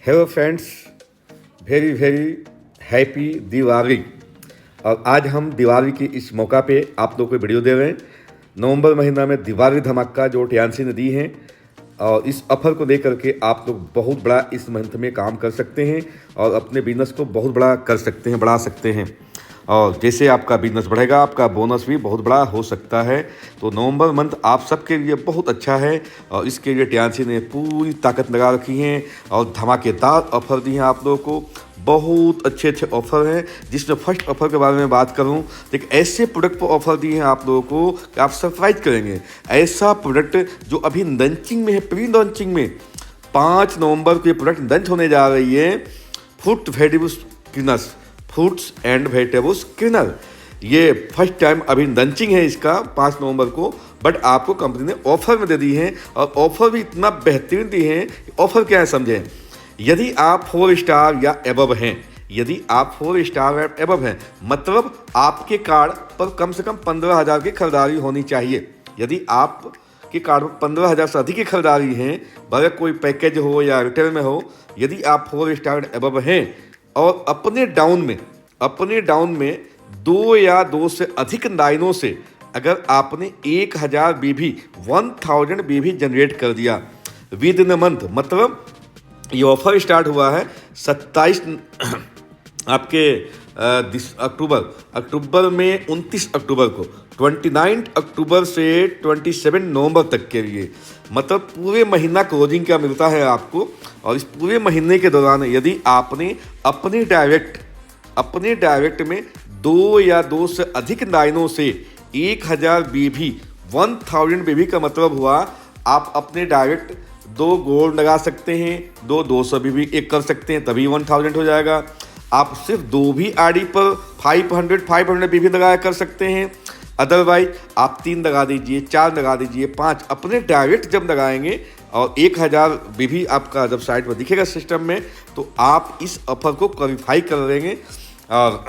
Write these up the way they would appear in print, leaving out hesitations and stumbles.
Hello friends, very very happy Diwali. और आज हम दिवाली की इस मौका पे आप लोगों को वीडियो दे रहे हैं। नवंबर महीना में दिवाली धमाका जो टियानसी ने दी है, और इस ऑफर को लेकर के आप लोग बहुत बड़ा इस मंथ में काम कर सकते हैं और अपने बिजनेस को बहुत बड़ा कर सकते हैं, बढ़ा सकते हैं। और जैसे आपका बिजनेस बढ़ेगा, आपका बोनस भी बहुत बड़ा हो सकता है। तो नवंबर मंथ आप सबके लिए बहुत अच्छा है और इसके लिए टियानसी ने पूरी ताकत लगा रखी है और धमाकेदार ऑफर दी हैं आप लोगों को। बहुत अच्छे अच्छे ऑफर हैं, जिसमें फर्स्ट ऑफर के बारे में बात करूं तो एक ऐसे प्रोडक्ट पर ऑफर दिए हैं आप लोगों को कि आप सरप्राइज करेंगे। ऐसा प्रोडक्ट जो अभी लॉन्चिंग में है, प्री लॉन्चिंग में 5 नवंबर को ये प्रोडक्ट लॉन्च होने जा रही है। Fruits and vegetables cleaner. ये फर्स्ट टाइम अभी लॉन्चिंग है इसका 5 नवंबर को, बट आपको कंपनी ने ऑफर में दे दी है और ऑफर भी इतना बेहतरीन दी है। ऑफर क्या है समझें। यदि आप 4 स्टार या एबव हैं, यदि आप 4 स्टार या एबव हैं, मतलब आपके कार्ड पर कम से कम 15,000 की खरीदारी होनी चाहिए। यदि आप के कार्ड पर 15,000 से अधिक की खरीदारी है, भले कोई पैकेज हो या रिटेल में हो, यदि आप 4 स्टार एबव हैं और अपने डाउन में 2 या 2 से अधिक लाइनों से अगर आपने 1000 बीवी 1000 बीवी जनरेट कर दिया विद इन अ मंथ, मतलब ये ऑफर स्टार्ट हुआ है 27 आपके अक्टूबर में 29 अक्टूबर को, 29 अक्टूबर से 27 नवंबर तक के लिए, मतलब पूरे महीना क्लोजिंग क्या मिलता है आपको। और इस पूरे महीने के दौरान यदि आपने अपने डायरेक्ट में 2 या 2 से अधिक लाइनों से 1000 बीवी 1000 बीवी का मतलब हुआ आप अपने डायरेक्ट 2 गोल्ड लगा सकते हैं, 200 बीवी एक कर सकते हैं, तभी 1000 हो जाएगा। आप सिर्फ 2 भी आईडी पर 500 बीवी लगाया कर सकते हैं। अदरवाइज आप 3 लगा दीजिए, 4 लगा दीजिए, 5 अपने डायरेक्ट जब लगाएंगे और 1000 बीवी आपका जब साइट पर दिखेगा सिस्टम में, तो आप इस ऑफर को क्वालिफाई कर लेंगे और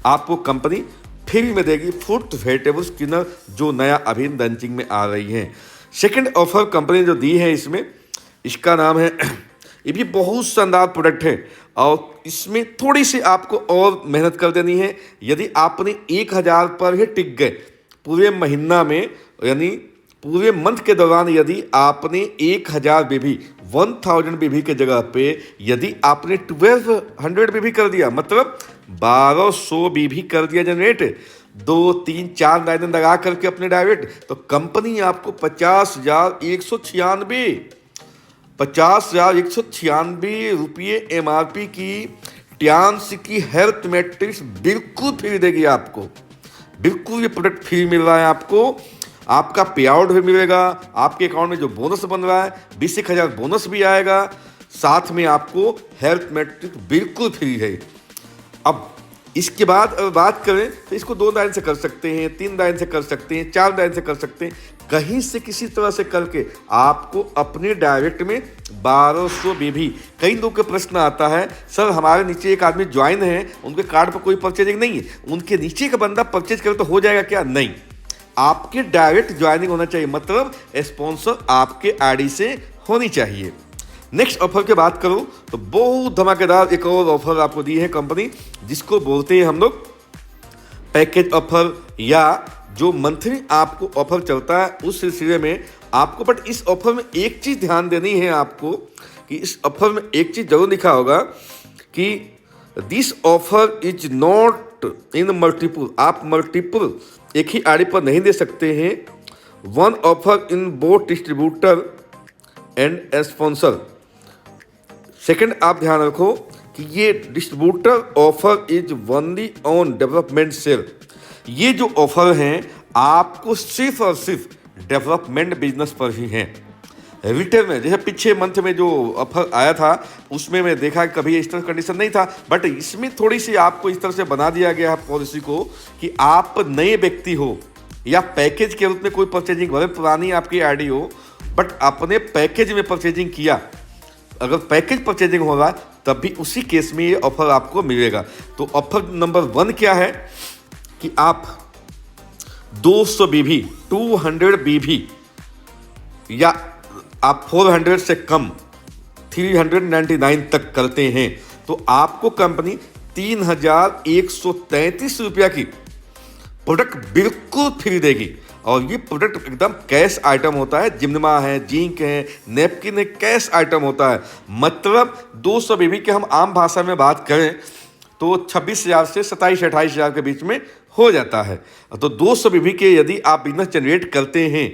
आपको कंपनी फ्री में देगी फ्रूट वेजिटेबल्स क्लीनर, जो नया अभी लॉन्चिंग में आ रही है। सेकंड ऑफर कंपनी जो दी है इसमें, इसका नाम है ये भी बहुत शानदार प्रोडक्ट है और इसमें थोड़ी सी आपको और मेहनत कर देनी है। यदि आपने 1000 पर ही टिक गए पूरे महीना में, यानी पूरे मंथ के दौरान यदि आपने 1000 बीवी 1000 बीवी के जगह पे यदि आपने 1200 बीवी कर दिया, मतलब 1200 बीवी कर दिया जनरेट, 2, 3, 4 लाइनें लगा करके अपने डायरेक्ट, तो कंपनी आपको 50,196 रुपये MRP की टियानसी की हेल्थ मैट्रिक्स बिल्कुल फ्री देगी आपको। बिल्कुल ये प्रोडक्ट फ्री मिल रहा है आपको। आपका पे आउट भी मिलेगा, आपके अकाउंट में जो बोनस बन रहा है 20,000 बोनस भी आएगा, साथ में आपको हेल्थ मैट्रिक्स बिल्कुल फ्री है। अब इसके बाद अगर बात करें तो इसको 2 लाइन से कर सकते हैं, 3 लाइन से कर सकते हैं, 4 लाइन से कर सकते हैं, कहीं से किसी तरह से करके आपको अपने डायरेक्ट में 1200 बीवी। कई लोग का प्रश्न आता है, सर हमारे नीचे एक आदमी ज्वाइन है, उनके कार्ड पर कोई परचेजिंग नहीं है, उनके नीचे का बंदा परचेज करे तो हो जाएगा क्या? नहीं, आपके डायरेक्ट ज्वाइनिंग होना चाहिए, मतलब स्पॉन्सर आपके आईडी से होनी चाहिए। नेक्स्ट ऑफर की बात करूं तो बहुत धमाकेदार एक और ऑफर आपको दी है कंपनी, जिसको बोलते हैं हम लोग पैकेज ऑफर, या जो मंथली आपको ऑफर चलता है उस सिलसिले में आपको। बट इस ऑफर में एक चीज़ ध्यान देनी है आपको कि इस ऑफर में एक चीज़ जरूर लिखा होगा कि this offer is not in multiple. आप मल्टीपल एक ही आईडी पर नहीं दे सकते हैं। 1 offer in both distributor and sponsor. Second आप ध्यान रखो कि ये distributor offer is only on development sale. ये जो ऑफर हैं आपको सिर्फ और सिर्फ डेवलपमेंट बिजनेस पर ही हैं। रिटेल में जैसे पिछले मंथ में जो ऑफर आया था उसमें मैं देखा कभी इस तरह कंडीशन नहीं था, बट इसमें थोड़ी सी आपको इस तरह से बना दिया गया है पॉलिसी को कि आप नए व्यक्ति हो या पैकेज के रूप में कोई परचेजिंग, भले पुरानी आपकी आईडी हो बट आपने पैकेज में परचेजिंग किया, अगर पैकेज परचेजिंग हो रहा है तब भी उसी केस में ये ऑफर आपको मिलेगा। तो ऑफर नंबर 1 क्या है कि आप 200 बीवी 200 बीवी या आप 400 से कम 399 तक करते हैं तो आपको कंपनी 3,133 रुपया की प्रोडक्ट बिल्कुल फ्री देगी। और ये प्रोडक्ट एकदम कैश आइटम होता है, जिम्मा है, जिंक है, नेपकिन है, कैश आइटम होता है। मतलब 200 बीबी के हम आम भाषा में बात करें तो 26,000 से 27-28,000 के बीच में हो जाता है। तो 200 बीबी के यदि आप बिजनेस जनरेट करते हैं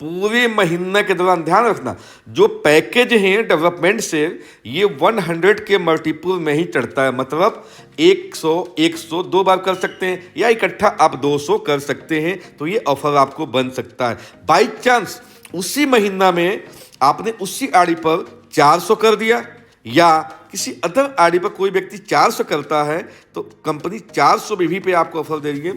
पूरे महीने के दौरान, ध्यान रखना जो पैकेज हैं डेवलपमेंट से ये 100 के मल्टीपल में ही चढ़ता है। मतलब 100 2 बार कर सकते हैं या इकट्ठा आप 200 कर सकते हैं। तो ये ऑफर आपको बन सकता है। बाई चांस उसी महीना में आपने उसी आईडी पर 400 कर दिया या किसी अदर आईडी पर कोई व्यक्ति 400 करता है तो कंपनी 400 बीबी पे आपको ऑफर दे रही है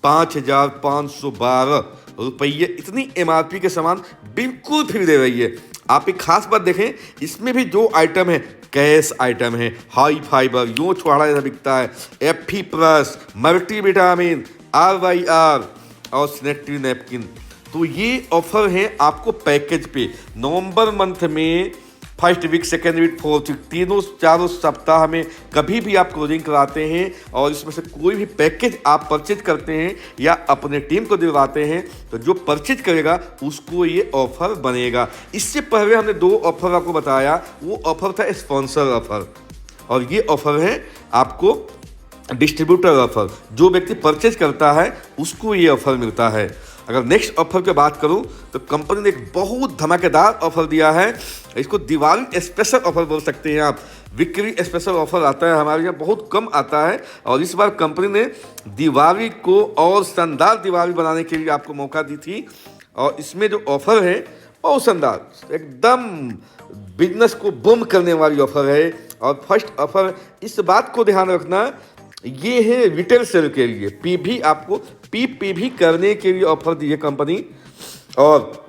5,512 रुपये। इतनी एमआरपी के सामान बिल्कुल फ्री दे रही है। आप एक खास बात देखें, इसमें भी जो आइटम है कैश आइटम है, हाई फाइबर, यूँ छुआड़ा जैसा बिकता है, एफी प्लस, मल्टीविटामिन, RYR और सैनिटरी नैपकिन। तो ये ऑफर है आपको पैकेज पे। नवंबर मंथ में first week, second week, fourth week, तीनों चारों सप्ताह में कभी भी आप क्लोजिंग कराते हैं और इसमें से कोई भी पैकेज आप परचेज करते हैं या अपने टीम को दिलवाते हैं तो जो परचेज करेगा उसको ये ऑफर बनेगा। इससे पहले हमने 2 ऑफर आपको बताया, वो ऑफर था स्पॉन्सर ऑफर और ये ऑफर है आपको डिस्ट्रीब्यूटर ऑफर। जो व्यक्ति परचेज करता है उसको ये ऑफर मिलता है। अगर नेक्स्ट ऑफर की बात करूं तो कंपनी ने एक बहुत धमाकेदार ऑफर दिया है। इसको दिवाली स्पेशल ऑफर बोल सकते हैं आप। बिक्री स्पेशल ऑफर आता है हमारे यहाँ, बहुत कम आता है और इस बार कंपनी ने दिवाली को और शानदार दिवाली बनाने के लिए आपको मौका दी थी। और इसमें जो ऑफर है बहुत शानदार, एकदम बिजनेस को बूम करने वाली ऑफर है। और फर्स्ट ऑफर, इस बात को ध्यान रखना, ये है रिटेल सेल के लिए। पीवी आपको पीपीवी करने के लिए ऑफर दी है कंपनी। और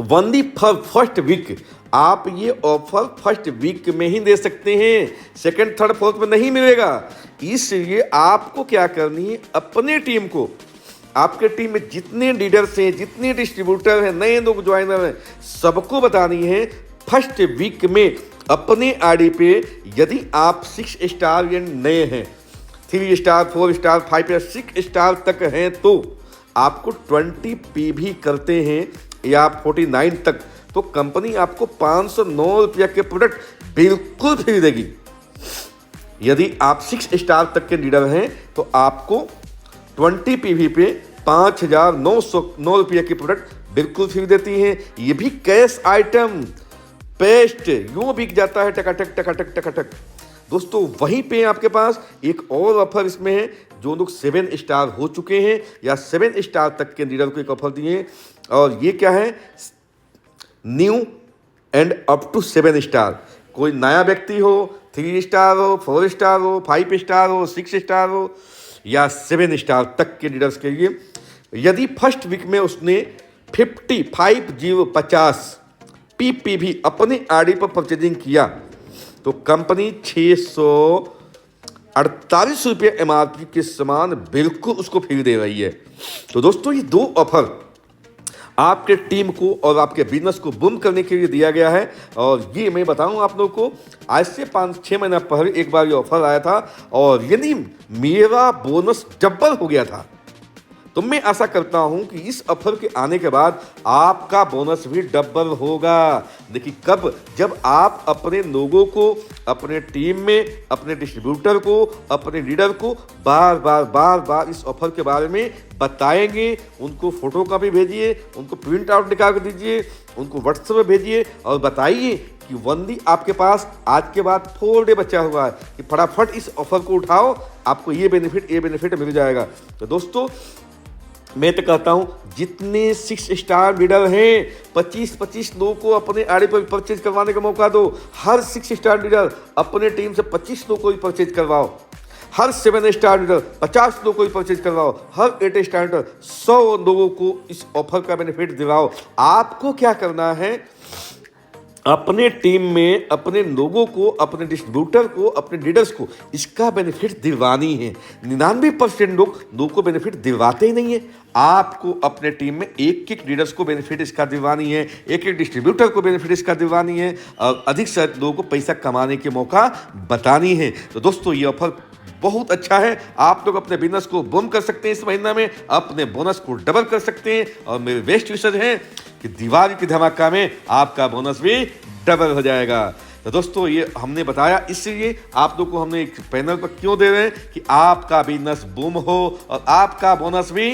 ओनली फॉर फर्स्ट वीक आप ये ऑफर फर्स्ट वीक में ही दे सकते हैं, सेकंड थर्ड फोर्थ में नहीं मिलेगा। इसलिए आपको क्या करनी है, अपने टीम को, आपके टीम में जितने लीडर्स हैं, जितने डिस्ट्रीब्यूटर हैं, नए लोग ज्वाइनर हैं, सबको बतानी है फर्स्ट वीक में अपने आईडी पे। यदि आप 6 स्टार या नए हैं, 3 स्टार, 4 स्टार, 5 या 6 स्टार तक हैं तो आपको 20 पीवी करते हैं या 49 तक तो कंपनी आपको 509 रुपया के प्रोडक्ट बिल्कुल फ्री देगी। यदि आप 6 स्टार तक के लीडर हैं तो आपको 20 पीवी पे 5,909 रुपये की प्रोडक्ट बिल्कुल फ्री देती हैं। ये भी कैश आइटम, पेस्ट यूँ बिक जाता है टकाटक टकाटक टकाटक। दोस्तों वहीं पे आपके पास एक और ऑफर इसमें है, जो लोग 7 स्टार हो चुके हैं या 7 स्टार तक के लीडर को एक ऑफर दिए हैं। और ये क्या है, new and up to 7 star. कोई नया व्यक्ति हो, 3 स्टार हो, 4 स्टार हो, 5 स्टार हो, 6 स्टार हो या 7 स्टार तक के लीडर्स के लिए, यदि फर्स्ट वीक में उसने 50 पीपीवी अपने आईडी पर परचेजिंग किया तो कंपनी 648 रुपये एमआरपी के समान बिल्कुल उसको फ्री दे रही है। तो दोस्तों ये 2 ऑफर आपके टीम को और आपके बिजनेस को बूम करने के लिए दिया गया है। और ये मैं बताऊं आप लोगों को, आज से 5-6 महीना पहले एक बार ये ऑफर आया था और यदि मेरा बोनस डबल हो गया था तो मैं आशा करता हूं कि इस ऑफर के आने के बाद आपका बोनस भी डबल होगा। देखिए कब, जब आप अपने लोगों को, अपने टीम में, अपने डिस्ट्रीब्यूटर को, अपने लीडर को बार बार इस ऑफर के बारे में बताएंगे। उनको फोटो कॉपी भेजिए, उनको प्रिंट आउट निकाल कर दीजिए, उनको व्हाट्सएप में भेजिए और बताइए कि वंदी आपके पास आज के बाद 4 डे बचा हुआ है कि फटाफट इस ऑफर को उठाओ, आपको ये बेनिफिट मिल जाएगा। तो दोस्तों मैं तो कहता हूं जितने 6 स्टार लीडर हैं 25 लोगों को अपने आईडी पर परचेज करवाने का मौका दो। हर 6 स्टार लीडर अपने टीम से 25 लोगों को ही परचेज करवाओ। हर 7 स्टार लीडर 50 लोगों को ही परचेज करवाओ। हर 8 स्टार लीडर 100 लोगों को इस ऑफर का बेनिफिट दिलाओ। आपको क्या करना है, अपने टीम में अपने लोगों को, अपने डिस्ट्रीब्यूटर को, अपने डीलर्स को इसका बेनिफिट दिलवानी है। 99% लोग को बेनिफिट दिलवाते ही नहीं है। आपको अपने टीम में एक एक डीलर्स को बेनिफिट इसका दिलवानी है, एक एक डिस्ट्रीब्यूटर को बेनिफिट इसका दिलवानी है और अधिक से अधिक लोगों को पैसा कमाने के मौका बतानी है। तो दोस्तों ये ऑफर बहुत अच्छा है। आप लोग अपने बिजनेस को बूम कर सकते हैं इस महीना में, अपने बोनस को डबल कर सकते हैं। और मेरे बेस्ट विशेष हैं कि दिवाली की धमाका में आपका बोनस भी डबल हो जाएगा। तो दोस्तों ये हमने बताया, इसलिए आप लोग को हमने एक पैनल पर क्यों दे रहे हैं कि आपका बिजनेस बूम हो और आपका बोनस भी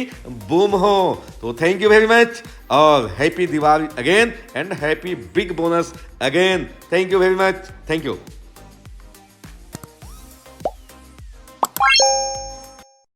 बूम हो। तो थैंक यू वेरी मच और happy Diwali again and happy big bonus again. Thank you very much. Thank you.